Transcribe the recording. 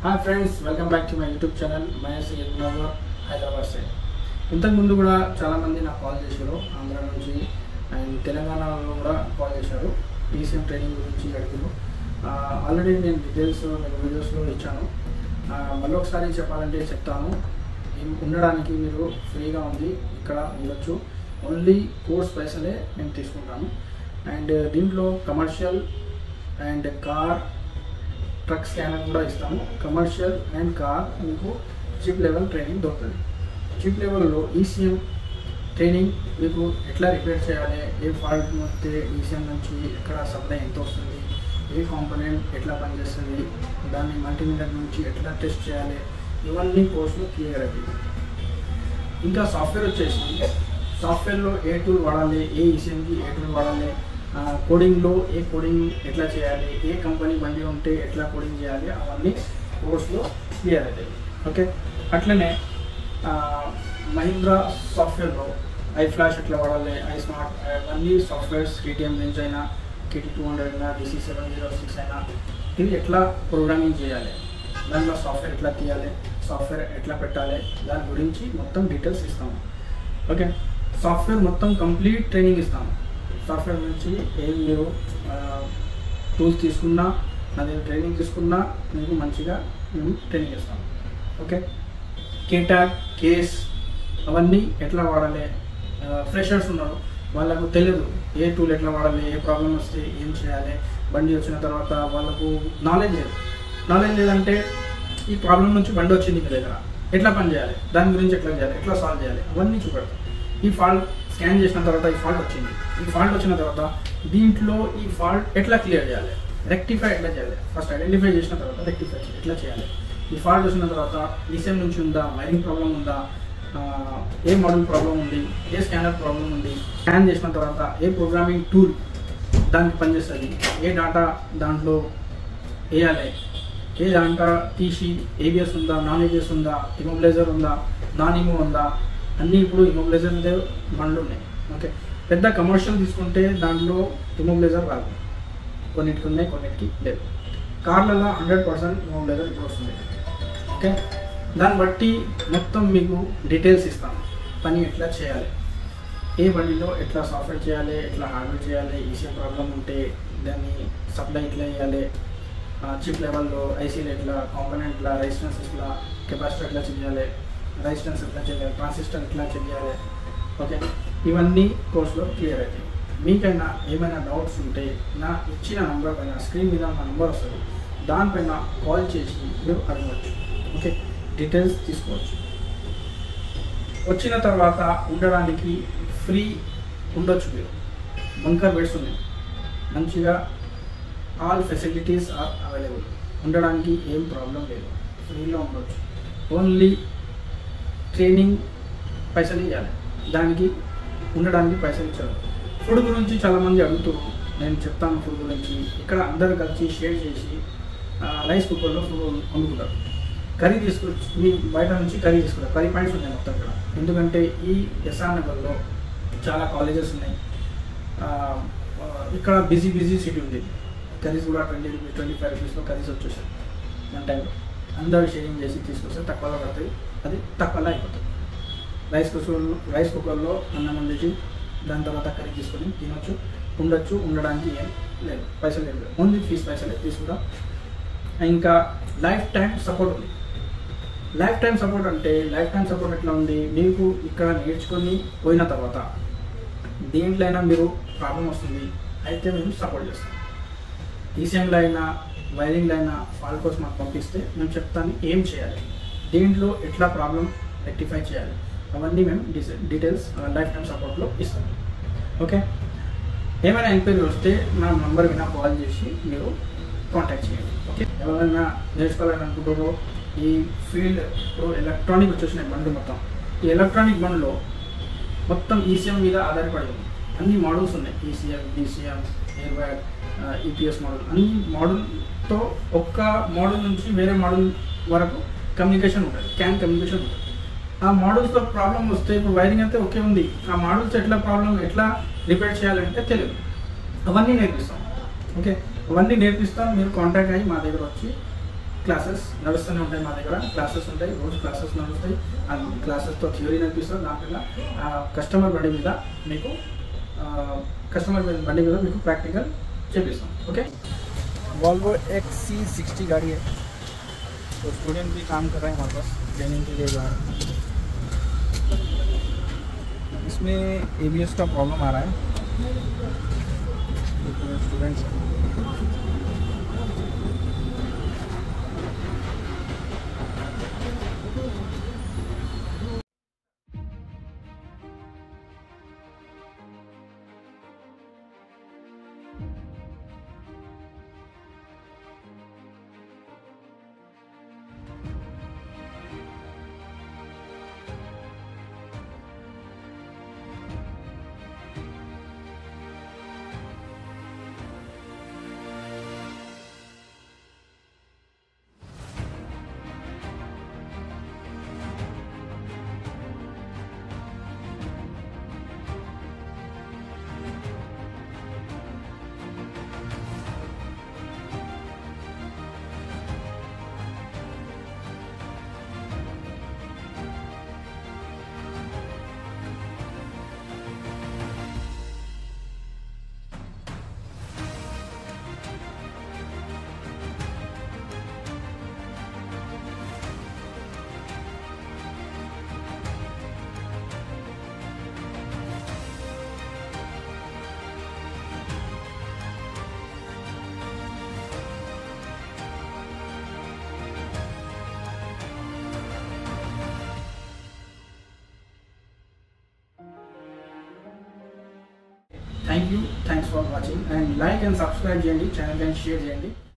Hi friends, welcome back to my YouTube channel Mahesh Nagar Hyderabad side. ఇంతకుముందు కూడా చాలామంది నాకు కాల్ చేశారు, ఆంధ్ర నుంచి అండ్ తెలంగాణలో కూడా కాల్ చేశారు. ఈసీఎం ట్రైనింగ్ గురించి అడిగారు. ఆల్రెడీ నేను డీటెయిల్స్ మీకు వీడియోస్లో ఇచ్చాను. మళ్ళీ ఒకసారి చెప్పాలంటే చెప్తాను. ఉండడానికి మీరు ఫ్రీగా ఉంది, ఇక్కడ ఉండొచ్చు. ఓన్లీ కోర్స్ పైసలే మేము తీసుకుంటాము. అండ్ దీంట్లో commercial and car truck scanner కూడా ఇస్తాము. కమర్షియల్ అండ్ కార్ మీకు చిప్ లెవెల్ ట్రైనింగ్ దొరుకుతుంది. చిప్ లెవెల్లో ఈసీఎం ట్రైనింగ్ మీకు ఎట్లా రిపేర్ చేయాలి, ఏ ఫాల్ట్ వస్తే ఈసీఎం నుంచి ఎక్కడ సప్లై ఎంత వస్తుంది, ఏ కాంపోనెంట్ ఎట్లా పనిచేస్తుంది, దాన్ని మల్టీమీటర్ నుంచి ఎట్లా టెస్ట్ చేయాలి, ఇవన్నీ కోర్సులో క్లియర్ అవుతుంది. ఇంకా సాఫ్ట్వేర్ వచ్చేసి సాఫ్ట్వేర్లో ఏ టూల్ వాడాలి, ఏ ఈసీఎంకి ఏ టూల్ వాడాలి, కోడింగ్లో ఏ కోడింగ్ ఎట్లా చేయాలి, ఏ కంపెనీ బండి ఉంటే ఎట్లా కోడింగ్ చేయాలి, అవన్నీ కోర్సులో క్లియర్ అవుతాయి. ఓకే, అట్లనే మహీంద్రా సాఫ్ట్వేర్లో ఐఫ్లాష్ ఎట్లా వాడాలి, ఐస్మార్ట్ అవన్నీ సాఫ్ట్వేర్స్ KTM రేంజ్ అయినా, KT200 అయినా, DC706 అయినా ఇది ఎట్లా ప్రోగ్రామింగ్ చేయాలి, దాంట్లో సాఫ్ట్వేర్ ఎట్లా తీయాలి, సాఫ్ట్వేర్ ఎట్లా పెట్టాలి, దాని గురించి మొత్తం డీటెయిల్స్ ఇస్తాము. ఓకే, సాఫ్ట్వేర్ మొత్తం కంప్లీట్ ట్రైనింగ్ ఇస్తాము. సాఫ్ట్వేర్ నుంచి ఏం మీరు టూల్స్ తీసుకున్నా, అది ట్రైనింగ్ తీసుకున్నా మీకు మంచిగా మేము ట్రైనింగ్ ఇస్తాము. ఓకే, కేటాగ్ కేస్ అవన్నీ ఎట్లా వాడాలి. ఫ్రెషర్స్ ఉన్నారు, వాళ్ళకు తెలియదు ఏ టూల్ ఎట్లా వాడాలి, ఏ ప్రాబ్లం వస్తే ఏం చేయాలి, బండి వచ్చిన తర్వాత వాళ్ళకు నాలెడ్జ్ లేదంటే ఈ ప్రాబ్లం నుంచి బండి వచ్చింది మీ దగ్గర ఎట్లా పని చేయాలి, దాని గురించి ఎట్లా చేయాలి, ఎట్లా సాల్వ్ చేయాలి, అవన్నీ చూపెడతాం. ఈ ఫాల్ట్ స్కాన్ చేసిన తర్వాత ఈ ఫాల్ట్ వచ్చింది, ఈ ఫాల్ట్ వచ్చిన తర్వాత దీంట్లో ఈ ఫాల్ట్ ఎట్లా క్లియర్ చేయాలి, రెక్టిఫై ఎట్లా చేయాలి, ఫస్ట్ ఐడెంటిఫై చేసిన తర్వాత రెక్టిఫై ఎట్లా చేయాలి, ఈ ఫాల్ట్ వచ్చిన తర్వాత ఈసీఎం నుంచి ఉందా, వైరింగ్ ప్రాబ్లం ఉందా, ఏ మోడల్ ప్రాబ్లం ఉంది, ఏ స్కానర్ ప్రాబ్లం ఉంది, స్కాన్ చేసిన తర్వాత ఏ ప్రోగ్రామింగ్ టూల్ దానికి పనిచేస్తుంది, ఏ డేటా దాంట్లో వేయాలి, ఏ దాంట్లో తీసి ABS ఉందా, నాన్ ABS ఉందా, ఇమోబిలైజర్ ఉందా, నాన్ ఇమో ఉందా, అన్నీ ఇప్పుడు ఇమోబిలైజర్ బండ్లు ఉన్నాయి. ఓకే, పెద్ద కమర్షియల్ తీసుకుంటే దాంట్లో ఇమోబిలైజర్ రాదు, కొన్నిటికి ఉన్నాయి, కొన్నిటికి లేదు. కార్లలో 100% ఇమోబిలైజర్ ఇప్పుడు వస్తుంది. ఓకే, దాన్ని బట్టి మొత్తం మీకు డీటెయిల్స్ ఇస్తాను. పని ఎట్లా చేయాలి, ఏ బండిలో ఎట్లా సాఫ్ట్వేర్ చేయాలి, ఎట్లా హార్డ్వేర్ చేయాలి, ఈసీఎం ప్రాబ్లం ఉంటే దాన్ని సప్లై ఎట్లా చేయాలి, చిప్ లెవెల్లో ఐసీలు ఎట్లా, కాంపోనెంట్ ఎట్లా, రెసిస్టెన్స్ ఎట్లా, కెపాసిటర్ ఎట్లా చేయాలి, రెసిస్టెన్స్ ఎట్లా చేయాలి, ట్రాన్సిస్టర్ ఎట్లా చేయాలి. ఓకే, ఇవన్నీ కోర్సులో క్లియర్ అవుతాయి. మీకైనా ఏమైనా డౌట్స్ ఉంటే నా ఇచ్చిన నంబర్ పైన, స్క్రీన్ మీద నా నంబర్ వస్తుంది, దానిపైన కాల్ చేసి మీరు అడగవచ్చు. ఓకే, డీటెయిల్స్ తీసుకోవచ్చు. వచ్చిన తర్వాత ఉండడానికి ఫ్రీ ఉండొచ్చు. మీరు బంకర్ బెడ్స్ ఉన్నాయి, మంచిగా ఆల్ ఫెసిలిటీస్ ఆర్ అవైలబుల్. ఉండడానికి ఏం ప్రాబ్లం లేదు, ఫ్రీలో ఉండొచ్చు. ఓన్లీ ట్రైనింగ్ పైసలు ఇవ్వాలి, దానికి ఉండడానికి పైసలు ఇచ్చారు. ఫుడ్ గురించి చాలామంది అడుగుతారు, నేను చెప్తాను ఫుడ్ గురించి. ఇక్కడ అందరు కలిసి షేర్ చేసి రైస్ కుక్కర్లో ఫుడ్ వండుకుంటారు. కర్రీ తీసుకొచ్చి మీ బయట నుంచి కర్రీ తీసుకుంటారు. కర్రీ పాయింట్స్ ఉన్నాయి మొత్తం ఇక్కడ. ఎందుకంటే ఈ SR నగర్లో చాలా కాలేజెస్ ఉన్నాయి. ఇక్కడ బిజీ సిటీ ఉంది. కర్రీస్ కూడా 20 రూపీస్ 25 రూపీస్లో కర్రీస్ వచ్చేసాయి. మన టైంలో అందరూ షేరింగ్ చేసి తీసుకొస్తే తక్కువలో పడుతుంది, అది తక్కువలో అయిపోతుంది. రైస్ కుక్కర్లో అన్నం వండించి దాని తర్వాత కర్రీ తీసుకొని తినొచ్చు, ఉండొచ్చు. ఉండడానికి ఏం లేదు, పైసలు లేదు, ఓన్లీ ఫీజు పైసలే తీసుకుంటాం. ఇంకా లైఫ్ టైం సపోర్ట్ ఉంది. లైఫ్ టైం సపోర్ట్ అంటే లైఫ్ టైం సపోర్ట్ ఎట్లా ఉంది, మీకు ఇక్కడ నేర్చుకొని పోయిన తర్వాత దేంట్లో అయినా మీరు ప్రాబ్లం వస్తుంది అయితే మేము సపోర్ట్ చేస్తాం. ఈసీఎంలో అయినా, వైరింగ్లో అయినా ఫాల్ట్ కోసం మాకు పంపిస్తే మేము చెప్తాను ఏం చేయాలి, దేంట్లో ఎట్లా ప్రాబ్లం రెక్టిఫై చేయాలి, అవన్నీ మేము డీటెయిల్స్ లైఫ్ టైం సపోర్ట్లో ఇస్తాం. ఓకే, ఏమైనా ఎంక్వైరీ వస్తే నా నంబర్ వినా కాల్ చేసి మీరు కాంటాక్ట్ చేయండి. ఓకే, ఎవరైనా నేర్చుకోవాలని అనుకుంటారో ఈ ఫీల్డ్ ఇప్పుడు ఎలక్ట్రానిక్ వచ్చేసినాయి బండ్లు మొత్తం. ఈ ఎలక్ట్రానిక్ బండ్లో మొత్తం ఈసీఎం మీద ఆధారపడి ఉంది. అన్ని మోడల్స్ ఉన్నాయి, ECM, DCM, air bag, EPS model. అన్ని మోడల్తో ఒక్క మోడల్ నుంచి వేరే మోడల్ వరకు కమ్యూనికేషన్ ఉంటుంది, కమ్యూనికేషన్ ఉంటుంది. ఆ మోడల్స్లో ప్రాబ్లం వస్తే ఇప్పుడు వైరింగ్ అయితే ఓకే ఉంది, ఆ మోడల్స్ ఎట్లా రిపేర్ చేయాలంటే తెలియదు. అవన్నీ నేర్పిస్తాం. ఓకే, అవన్నీ నేర్పిస్తాం. మీరు కాంటాక్ట్ అయ్యి మా దగ్గర వచ్చి క్లాసెస్ నడుస్తూనే ఉంటాయి. మా దగ్గర క్లాసెస్ ఉంటాయి, రోజు క్లాసెస్ నడుస్తాయి. ఆ క్లాసెస్తో థియరీ నడిపిస్తారు. దాంట్లో కస్టమర్ బండి మీద మీకు प्रैक्टिकल चेपिस्तां. ओके, वॉल्वो XC60 गाड़ी है, तो स्टूडेंट भी काम कर रहे हैं हमारे पास, ट्रेनिंग के लिए जा रहे हैं. इसमें ABS का प्रॉब्लम आ रहा है. Students thank you, thanks for watching, and like and subscribe చేయండి, ఛానల్ ని షేర్ చేయండి.